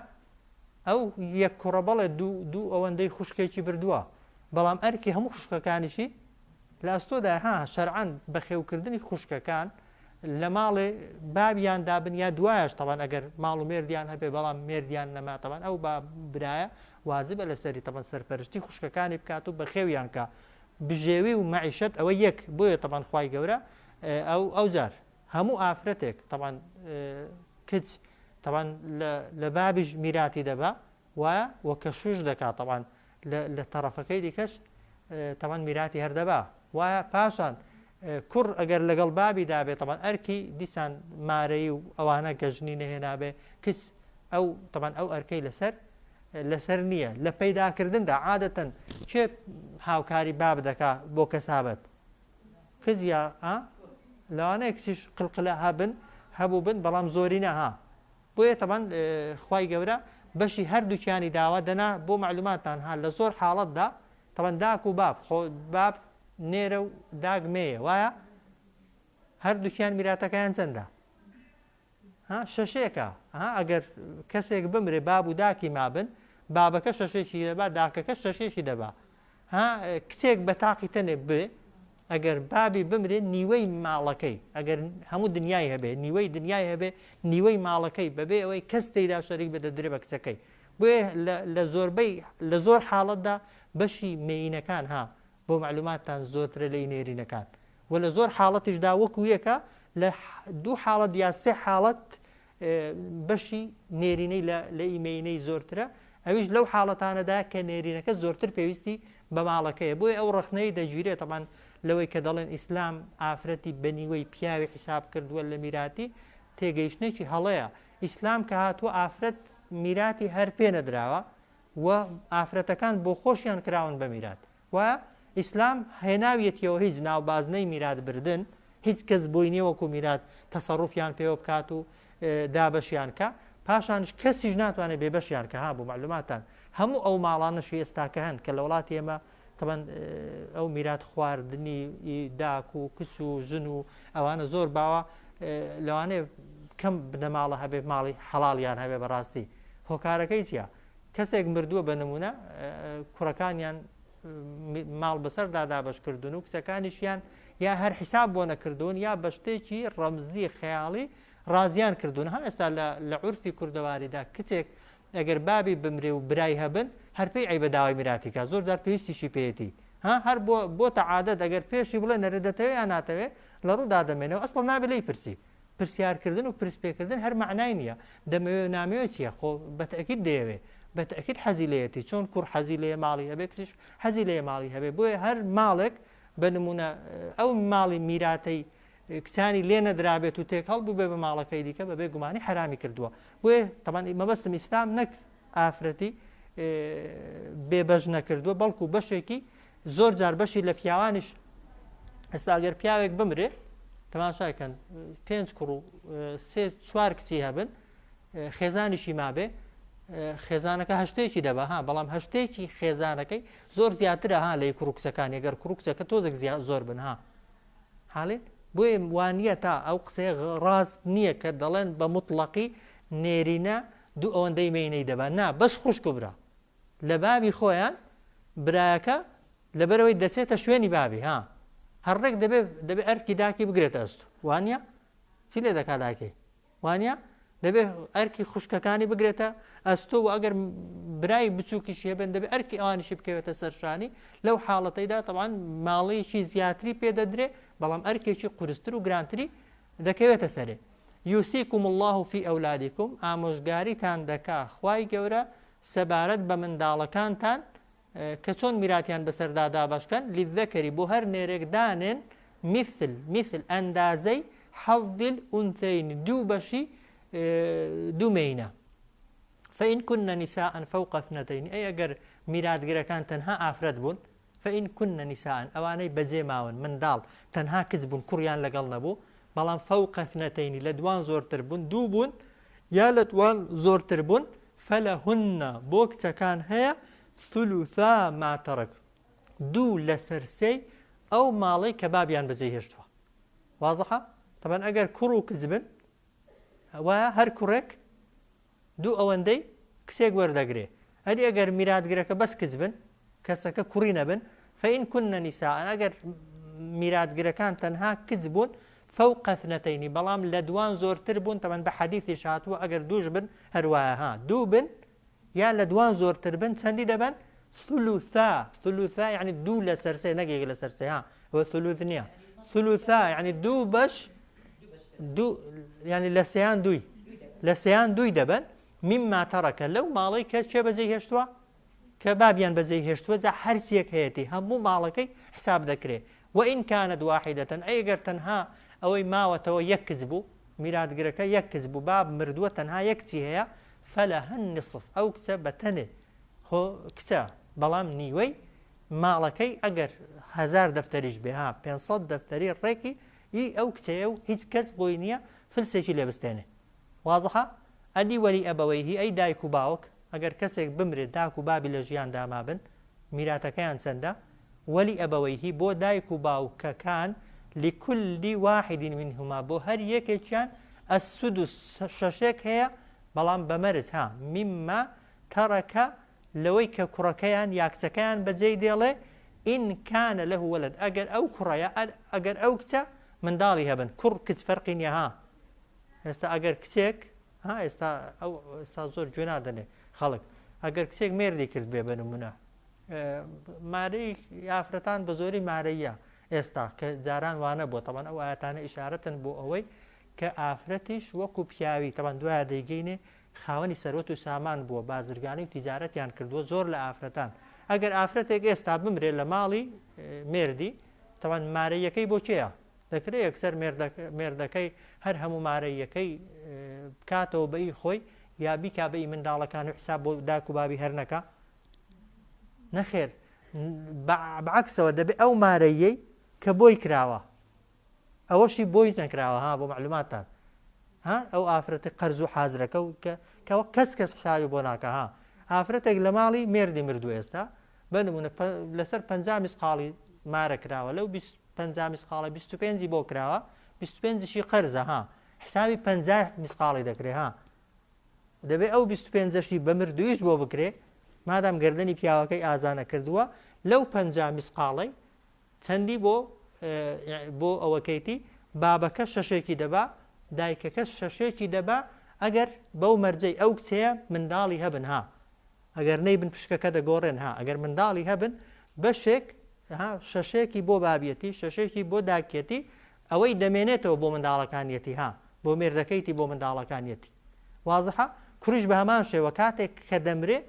ئەو یەک کوڕە بەڵێ دوو ئەوەندەی خوشکێکی بردووە بەڵام ئەرکی هەموو خوشکەکانیشی لە ئەستۆدا ها شەرعەن بەخێوکردنی خوشکەکان لە ماڵێ بابیان دابن یا دوایش تەبەن ئەگەر ماڵ و مێردیان هەبێ بەڵام مێردیان نەما تەبەن ئەو با برایە واجبە لەسەری تەبەن سەرپەرشتی خوشکەکانی بکات و بەخێویان کە بژێوی و مەعیشەت ئەوە یەک بۆیە تەبەن خوای گەورە ئەو جار هەموو ئافرەتێک تەبەن کچ تەبەن لە بابیش میراتی دەبا وایە وەکە شوش دەکات تەبەن لە تەرەفەکەی دیکەش تەبەن میراتی هەردەبا وایە پاشان کوڕ ئەگەر لەگەڵ بابی دابێت تەبەن ئەرکی دیسان مارەی و ئەوانە گەژنی نەهێنابێ کچ ئەو تەبەن ئەو ئەرکەی لەسەر نییە لە پەیداکردندا عادەتەن کێ هاوکاری باب دەکا بۆ کەسابەت کزیە لەوانەیە کچیش قلقلە هەبوو بن بەڵام زۆری نەها بۆیە تەبەن خوای گەورە بەشی هەردووکیانی داوا دەنا بۆ معلوماتان ها لە زۆر حاڵەتدا تەبەن داک و باب خۆ باب نێرە و داگ مێیە وایە هەردووکیان میراتەکەیان چەندە؟ شەشێکە. ئەگەر کەسێک بمرێ باب و داکی مابن، بابەکە شەشێکی دەبا، داکەکە شەشێکی دەبا. کچێک بە تاقی تەنێ بێ، ئەگەر بابی بمرێ نیوەی ماڵەکەی، ئەگەر هەموو دنیای هەبێ، نیوەی دنیای هەبێ، نیوەی ماڵەکەی بەبێ ئەوەی کەس تێیدا شەریک بەدە درێ بە کچەکەی. بۆیە لە زۆر حاڵەتدا بەشی مێینەکان بۆ معلوماتتان زۆرترە لەی نێرینەکان، و لە زۆر حاڵەتیشدا وەکو یەکە لە 2 حاڵەت یا 3 حاڵەت بەشی نێرینەی لە ئیمەینەی زۆرترە. ئەویش لەو حاڵەتانەدا کە نێرینەکە زۆرتر پێویستی بە ماڵەکەیە. بۆیە ئەو ڕخنەی دەگیرێت تەمان لەوەی کە دەڵێن ئیسلام ئافرەتی بەنیوەی پیاوی حساب کردووە لە میراتی، تێگەیشتێکی هەڵەیە. ئیسلام کە هاتووە ئافرەت میراتی هەر پێ نەدراوە و ئافرەتەکان بۆ خۆشیان کراون بە میرات، وایە ئیسلام هێناویەتیەوە هیچ ناوبازنەی میرات بردن، هیچ کەس بۆی نییە وەکو میرات تەسەڕوفیان پێوە بکات و دابەشیان کە، پاشانش کەسیش ناتوانێت بێبەشیان کە بۆ معلوماتان هەموو ئەو ماڵانەشی ئێستاکە هەن کە لە وڵاتی ئێمە تەبەن ئەو میرات خواردنی داک و کچ و ژن و ئەوانە زۆر باوە لەوانەیە کەم بنەماڵە هەبێ ماڵی حەڵاڵیان هەبێ بەڕاستی. هۆکارەکەی چیە؟ کەسێک مردووە بە نمونە کوڕەکانیان ماڵ بەسەردا دابەشکردن و کچەکانیشیان یا هەر حیساب بۆ نەکردوون یا بە شتێکی ڕەمزی خەیاڵی ڕازیان کردوون. ئێستا لە عورفی کوردەواریدا کچێک ئەگەر بابی بمرێ و برای هەبن هەرپەی ئەی بە داوای میراتیکە، زۆر جار پێویستیشی پێێتی هەر بۆ تەعادەت ئەگەر پێشی بڵێ نەرێدەتەوێ یا ناتەوێ لە ڕوودا دەمێنەوە، ئەسڵ نابێ لێی پرسی. پرسیارکردن و پرسپێکردن هەر معنای نییە. دەمەوێ نامەوێ چییە؟ خۆ بەتەکید دەیەوێ، بەتەکید حەزی لێتی، چۆن کوڕ حەزی لێ ماڵی هەبێ، کچیش حەزی لێ ماڵی هەبێ. بۆیە هەر ماڵێک بە نمونە ئەو ماڵی میراتەی کچانی لێ نەدرابێت و تێک هەڵبوو بێ بە ماڵەکەی دیکە بەبێ گومانی حرامی کردووە. بۆیە تەمان مەبەستم ئیسلام نەک ئافرەتی بێبەش نەکردووە، بەڵکو بەشێکی زۆر جار بەشی لە پیاوانش. ئێستا ئەگەر پیاوێک بمرێ تەماشاکەن 5 کوڕ و 3-4 کچی هەبن، خێزانیشی مابێ، خێزانەکە هەشتێکی دەبا بەڵام هەشتێکی خێزانەکەی زۆر زیاترە لەی کوڕکچەکانی، ئەگەر کوڕکچەکە تۆزێک زۆر بن حاڵێت. بۆیە وانە تا ئەو قسەی ڕاست نییە کە دەڵێن بە مطلقی نێرینە دوو ئەوەندەی مینەی دەبا، نا بەس خوشک و برا لە بابی خۆیان برایەکە لەبەرەوەی دەچێتە شوێنی بابی هەڕێک دەبێت ئەرکی داکی بگرێت ئەست وانە چی لێ دەکا داکەی وانە دەبێت ئەرکی خوشکەکانی بگرێتە ئەستۆ و ئەگەر برای بچووکیشیە بن دەبێت ئەرکی ئەوانیشی بکەوێتە سەرشانی. لەو حاڵەتەیدا تەوان ماڵەیەکی زیاتری پێدەدرێ بەڵام ئەرکێکی قورستر و گرانتری دەکەوێتە سەرێ. یوسیکم الله فی ئەولادیکم، ئامۆژگاریتان دەکا خوای گەورە سەبارەت بە منداڵەکانتان کە چۆن میراتیان بەسەردا دابەشکەن، لیذەکەری بۆ هەر نێرێکدانن مثل ئەندازەی حەظیل ئونثەین، دوو بەشی دوو مێینە. فإن كن نساء فوق اثنتين، أي أجر ميراد جركان تنها أفرد بون، فإن كن نساء أواني بجي ماون من دال تنها كذبون كريان لقل نبو، بلان فوق اثنتين لدوان زور تربون دوبون يا لدوان زور تربون فلهن بوكتا كان هي ثلثا ما ترك، دو لسرسي أو مالي كبابيان بزي هشتوا. واضحة؟ طبعا أجر كرو كذبن وهر كرك دوو ئەوەندەی کسێک وەردەگرێ. ئەدی ئەگەر میراتگرەکە بەس کزبن کەسەکە کوڕی نەبن، فەئین کونە نیساءن، ئەگەر میراتگرەکان تەنها کز بوون فەوق اثنتەینی بەڵام لە دوان زۆرتر بوون، تەمەن بە حەدیثیش هاتووە ئەگەر دووش بن هەروایە دوو بن یا لە دوان زۆرتر بن چەندی دەبن؟ ثلثا یعنی دوو لە سەرسێ نەگێک لە سەرسێ ئەوە ثلث نییە، ثلثا یعنی دوو بەش یعنی لە سەیان دووی لە سەیان دووی دەبن مما تەڕەکە لەو ماڵی کە چێ بەجێ هێشتووە کە بابیان بەجێ هێشتووە جا هەرسیەک هەیەی هەموو ماڵەکەی حساب دەکرێت. وئین کانت واحیدەتەن، ئەگەر تەنها ئەوەی ماوەتەوە یەک کز بوو، میراتگرەکە یەک کز بوو، باب مردووە تەنها یەکچی هەیە، فەلەهە النصف، ئەو کچە بەتەنێ خۆ کچە بەڵام نیوەی ماڵەکەی ئەگەر 1000 دەفتەریش بێ 500 دەفتەری ڕێکی ئەو کچەیە و هیچ کەس بۆی نییە فلسێکی لێبستێنێ. واضحە؟ ئەدی وەلی ئەبەوەیهی، ئەی دایک و باوک، ئەگەر کەسێک بمرێت داک و بابی لە ژیان دامابن میراتەکەیان چەندە؟ وەلی ئەبەوەیهی بۆ دایک و باوکەکان لكل واحد منهما بۆ هەر یەکێکیان السدس شەشێک هەیە بەڵام بەمەرز ها مما تەرەکە لەوەی کە کوڕەکەیان یاکسەکەیان بەجێی دێڵێ ئین کانە لەه وەلەد ئەگەر ئەو کوڕەیە ئەگەر ئەو کچە منداڵی هەبن کوڕ کچ فەرقی نییە ها ئێستا ئەگەر کچێک ئێستا زۆر گوێ نادەنێ خەڵک ئەگەر کچێک مێردی کرد بێ بە نمونە مارەی یافرەتان بە زۆری مارەیە ئێستا کە جاران وانە بووە تەمان ئەو ئاەتانە ئیشارەتن بۆ ئەوەی کە ئافرەتیش وەکو پیاوی تەمان دوایە دەیگەینێ خاوەنی سەرۆت و سامان بووە بازرگانی و تیجارەتیان کردووە زۆر لە ئافرەتان ئەگەر ئافرەتێک ئێستا بمرێت لە ماڵی مێردی تەوان مارەیەکەی بۆ چێە دەکرێت یەکسەر مێردەکەی هەر هەموو مارەیەکەی بکاتەوە بەی خۆی یا بیکا بەی منداڵەکان و حساب بۆ داک و بابی هەر نەکە نەخێر بەعکسەوە دەبێت ئەو مارەیەی کە بۆی کراوە ئەوەشی بۆی نەکراوە ها بۆ معلوماتان ها ئەو ئافرەتی قەرز و حازرەکە و کەەوە کەس حسابی بۆ ناکە ها ئافرەتێک لە ماڵی مێردی مردوو ئێستا بنمونە لەسەر 50 مسقاڵی مارە کراوە لەو 50 مسقاڵی 25 بۆ کراوە 25شی قەرزە ها حسابی 50 مسقاڵی دەکرێت ها دەبێت ئەو 25شی بە مردوویش بۆ بکرێ مادام گردنی پیاوەکەی ئازانە کردووە لەو 50 مسقاڵی چەندی بۆ ئەوەکەیتی بابەکە شەشێکی دەبا دایکەکە شەشێکی دەبا ئەگەر بەو مەرجەی ئەو کچەیە منداڵی هەبن ها ئەگەر نەیبن پشکەکە دەگۆڕێن ها ئەگەر منداڵی هەبن بەشێک شەشێکی بۆ بابیەتی شەشێکی بۆ داکێتی ئەوەی دەمێنێتەوە بۆ منداڵەکانیەتی ها بۆ مێردەکەیتی بۆ منداڵەکانیەتی وازحە کوڕیش بە هەمان شێوە کاتێک کە دەمرێ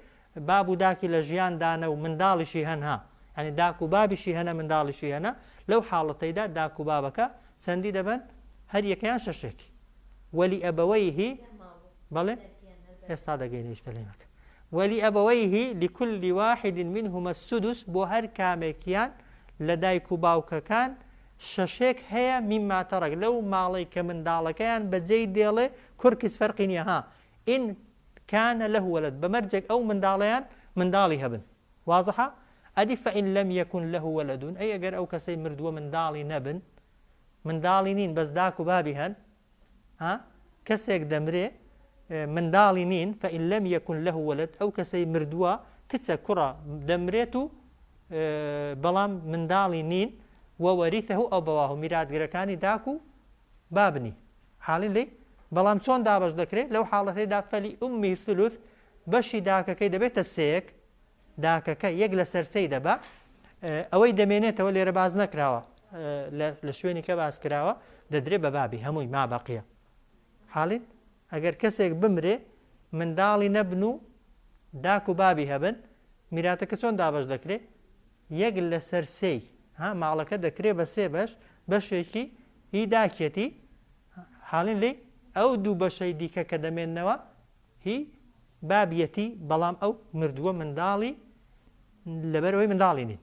باب و داکی لە ژیاندانە و منداڵیشی هەنها ئەنی داک و بابیشی هەنە منداڵیشی هەنە لەو حاڵەتەیدا داک و بابەکە چەندی دەبن هەر یەکەیان شەشێکی وەلی ئەبەوەیهی بەڵێ ئێستا دەگەینەوەش بەلێمەکە وەلی ئەبەوەیهی لكل واحد منهما السدس بۆ هەر کامێکیان لە دایک و باوکەکان شەشێک هەیە مما تەرەک لەو ماڵی کە منداڵەکەیان بەجێی دێڵێ کورکس فەرقی نییە ها ئین کانە لەه وەلەد بەمەرجێک ئەو منداڵەیان منداڵی هەبن وازحە ئەدی فەئین لەم یەکن لەه وەلەدون ئەی ئەگەر ئەو کەسەی مردووە منداڵی نەبن منداڵی نین بەس داک و بابی هەن ها کەسێک دەمرێ منداڵی نین فەئین لەم یەکن لەه وەلەد ئەو کەسەی مردووە کچە کوڕە دەمرێت و بەڵام منداڵی نین وەوەریثەه ئەبەواه میراتگرەکانی داک و بابنی حاڵی لێ بەڵام چۆن دابەش دەکرێت لەو حاڵەتەیدا فەلی ئومی ثلوث بەشی داکەکەی دەبێتە سەیەک داکەکە یەک لە سەرسەی دەبا ئەوەی دەمێنێتەوە لێرە باز نەکراوە لە شوێنی کە باز کراوە دەدرێت بە بابی هەمووی ما بەقیە حاڵین ئەگەر کەسێک بمرێ منداڵی نەبن و داک و بابی هەبن میراتەکە چۆن دابەش دەکرێت یەک لە سەرسەی ماڵەکە دەکرێت بە سێ بەشێکی هی داکێتی حاڵین لێ ئەو دوو بەشەی دیکە کە دەمێننەوە هی بابیەتی بەڵام ئەو مردووە منداڵی لەبەرەوەی منداڵی نین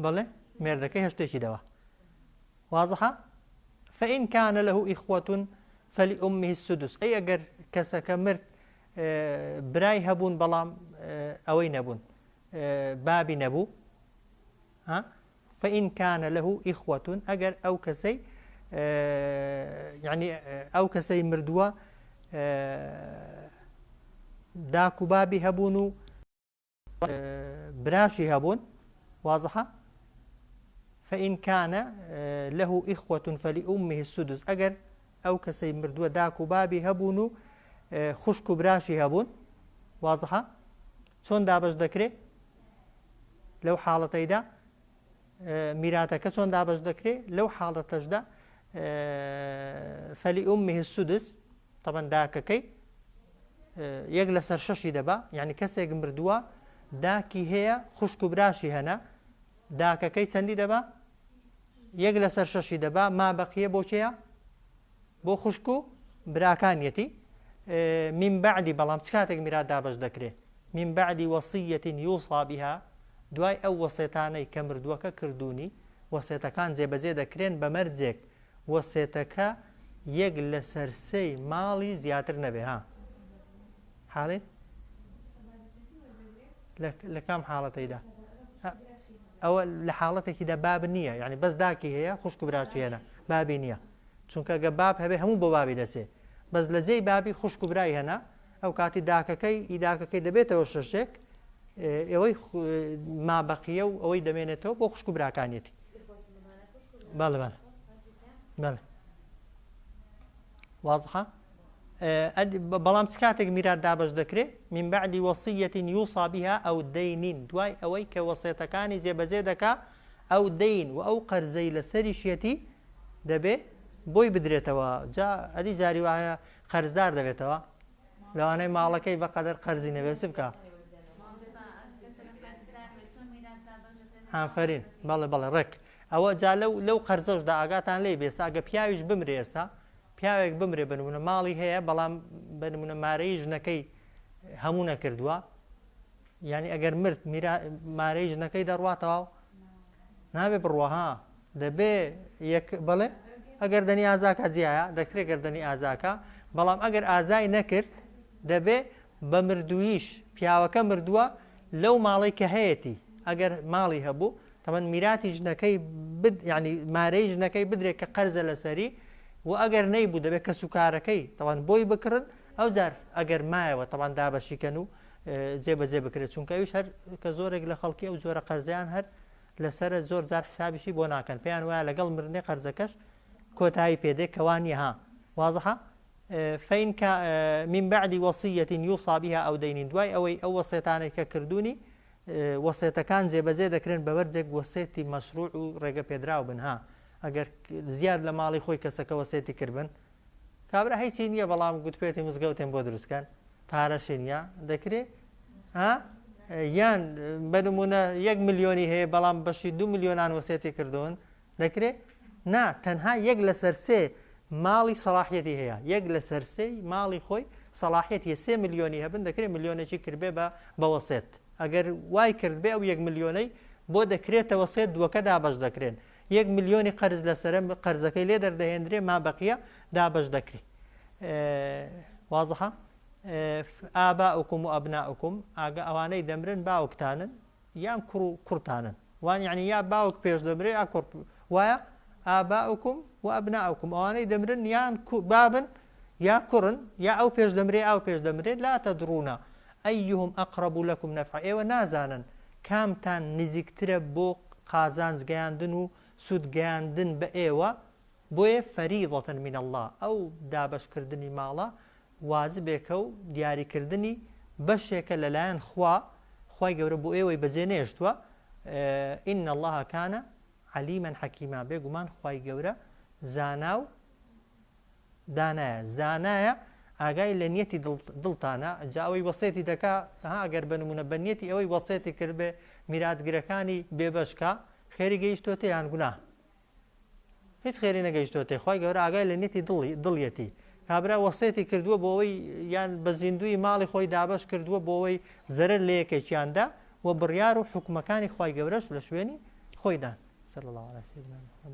بەڵێ مێردەکەی هەشتێکی دەوە وازحە فەئین کانە لەه ئیخوەتون فەلیئومیه السدس ئەی ئەگەر کەسەکە مرد برای هەبوون بەڵام ئەوەی نەبوون بابی نەبوو فەئین کانە لەه ئیخوەتون ئەگەر ئەو کەسەی یعنی ئەو کەسەی مردووە داک و بابی هەبوون و براشی هەبوون وازحە فإن كان له إخوة فلأمه السدس ئەگەر ئەو کەسەی مردووە داک و بابی هەبوون و خوشک و براشی هەبوون وازحە چۆن دابەش دەکرێت لەو حاڵەتەیدا میراتەکە چۆن دابەش دەکرێت لەو حاڵەتەشدا فلأمه السدس طبعا داکەکەی یەک لەسەر شەشی دەبا یعنی کەسێک مردووە داکی هەیە خوشک و براشی هەنا داکەکەی چەندی دەبا یەک لەسەر شەشی دەبا ما بەقیە بۆ چێە بۆ خوشک و براکانیەتی من بعدی بەڵام چ کاتێک میرات دابەش دەکرێت من بعدی وەصیەة یوصى بها دوای ئەو وەسێتانەی کە مردووەکە کردوونی وەسێتەکان جێبەجێ دەکرێن بە مەرجێک وەسێتەکە یەک لەسەر سێی ماڵی زیاتر نەبێ ها حاڵێت لە کام حاڵەتەیدا ئەوە لە حاڵەتێکیدا باب نییە یعنی بەس داکی هەیە خوشک و براکی هێنا بابی نییە چونکە گە باب هەبێ هەموو بۆ بابی دەچێ بەس لە جێی بابی خوشک و برای هێنا ئەو کاتی داکەکەی ئیداکەکەی دەبێتەوە شەشێک ئەوەی مابەقیە و ئەوەی دەمێنێتەوە بۆ خوشک و براکانیەتی بەڵێ واضحە بەڵام چ کاتێک میرات دابەش دەکرێت من بعدی وەصیەتی یوصا بها ئەو دەینین دوای ئەوەی کە وەسیەتەکانی جێبەجێ دەکا ئەو دەین و ئەو قەرزەی لەسەریشیەتی دەبێ بۆی بدرێتەوە جا ئەدی جاری وایە قەرزدار دەبێتەوە لەوانەی ماڵەکەی بەقەدەر قەرزی نەبێت بکە ئافرین بەڵێ ڕێک ئەوە جا لەو قەرزەشدا ئاگاتان لێ بێستا ئەگە پیاویش بمرێ ئێستا پیاوێک بمرێ بنمونە ماڵی هەیە بەڵام بنمونە مارەی ژنەکەی هەموو نەکردووە یعنی ئەگەر مرد مارەی ژنەکەی دەڕواتەوە نابێ بڕوەها دەبێ بڵێ ئەگەر دەنی ئازاکە جیایە دەکرێت گەردەنی ئازاکە بەڵام ئەگەر ئازای نەکرد دەبێ بە مردوویش پیاوەکە مردووە لەو ماڵی کە هەیەی ئەگەر ماڵی هەبوو تەمەەن میراتی ژنەکەی ینی مارەی ژنەکەی بدرێت کە قەرزە لەسەری و ئەگەر نەیبوو دەبێت کە سوکارەکەی تەوان بۆی بکردن ئەو جار ئەگەر مایەوە تەوان دابەشیکەن و جێبەجێ بکرێت چونکەویش هەر کە زۆرێک لە خەڵکی ئەو جۆرە قەرزیان هەر لەسرە زۆر جار حسابیشی بۆ ناکەن پێیان وایە لەگەڵ مردنی قەرزەکەش کۆتایی پێدێک کەوانی ها واضحە فإن من بعد وصية يوصى بها أو دين دوای ئەوەی ئەو وەسیەتانەی کە کردوونی وەسیەتەکان جێبەجێ دەکرێن بە وەرجێک وەسیەتی مەشروع و ڕێگە پێدراو بن ها ئەگەر زیاد لە ماڵی خۆی کەسەکە وەسیەتی کردبن کابرا هیچی نییە بەڵام گوتپێتی مزگەوتێن بۆ دروستکان پارەشی نییە دەکرێت یان بەنمونە 1 ملیۆنی هەیە بەڵام بەشی 2 ملیۆنان وەسیەتی کردوون دەکرێت نا تەنها 1 لەسەر 3 ماڵی سەلاحیەتی هەیە 1 لەسەر 3 ماڵی خۆی سەلاحیەتی 3 ملیۆنی هەبن دەکرێت ملیۆنێکی کردبێ بە وەسیەت ئەگەر وای کردبێ ئەو 1 ملیۆنەی بۆ دەکرێتە وەسیەت دووەکە دابەش دەکرێن 1 ملیۆنی قەرز لەسرە قەرزەکەی لێ دەردەهێنرێ ما بەقیە دابەش دەکرێت وازحە ئاباؤکم و ئەبناؤکم ئەوانەی دەمرن باوکتانن یان کوڕ و کوڕتانن وان یعنی یا باوک پێش دەمرێ یا کوڕ وایە ئاباؤکم و ئەبناؤکم ئەوانەی دەمرن یان بابن یا کوڕن یا ئەو پێش دەمرێ ئەو پێش دەمرێت لا تەدڕونە ئەیهم ئەقرب لەکم نەفع ئێوە نازانن کامتان نزیکترە بۆ قازانج گەیاندن و سود گەیاندن بە ئێوە بۆیە فەریضەة من الله ئەو دابەشکردنی ماڵە واجبێکە و دیاریکردنی بەشێکە لەلایەن خوای گەورە بۆ ئێوەی بەجێ نێشتووە ئین الله کانە عەلیمەن حەکیما بێگومان خوای گەورە زانا و دانایە زانایە ئاگای لە نیەتی دڵتانە جا ئەوەی وەسیەتی دەکا ئەگەر بنمونە بە نیەتی ئەوەی وەسیەتی کرد بێ میراتگرەکانی بێبەشکە خێری گەیشتۆتە یان گوناه هیچ خێری نەگەیشتۆتێ خوای گەورە ئاگای لە نیەتی دڵیەتی کابرا وەسیەتی کردووە بۆ ئەوەی یان بە زیندوی ماڵی خۆی دابەش کردووە بۆ ئەوەی زەرەر لە یەکێکیاندا و بڕیار و حکومەکانی خوای گەورەش لە شوێنی خۆیدان صلی الله علیه و سلم